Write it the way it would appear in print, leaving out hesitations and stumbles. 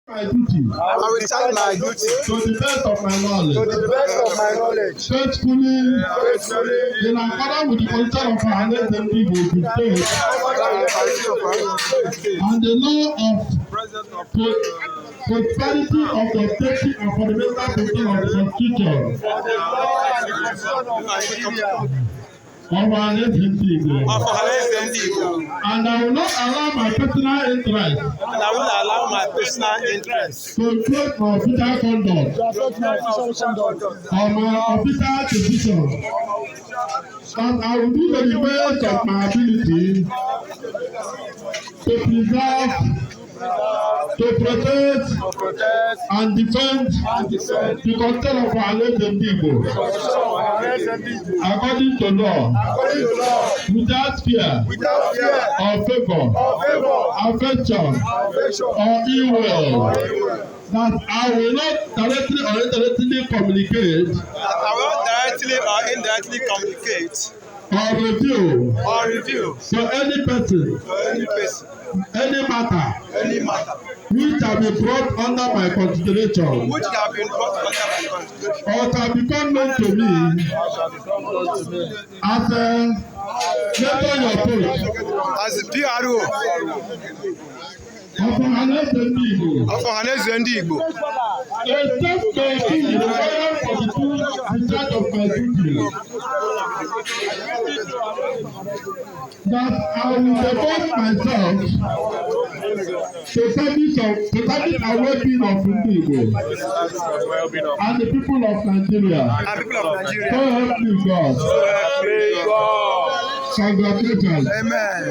My duty. I will discharge my duty To the best of my knowledge. to the best of my knowledge. Faithfully. Faithfully. In accordance with the constitution of our nation people to state. And the law of prosperity of the state and fundamental principle of the constitution. Of our nation people. And I will not allow my personal interest. To influence my official conduct. Or my official decision. But I will do to the best of my ability to preserve, to protect, and defend the content of our nation people. According to law. Without fear. Or favor. Affection. Or ill will. That I will not directly or indirectly communicate. Or review. To any person. Any matter. Which have been brought under my consideration. Or shall become known to me. As a As a PRO of Ọ̀fọ̀hànẹ́zẹ̀ ndị Igbo. Except my duty, the fire for the true discharge of my duty. That I will devote myself to service and well-being of Igbo and the people of Nigeria. So help me God. Congratulations. Amen.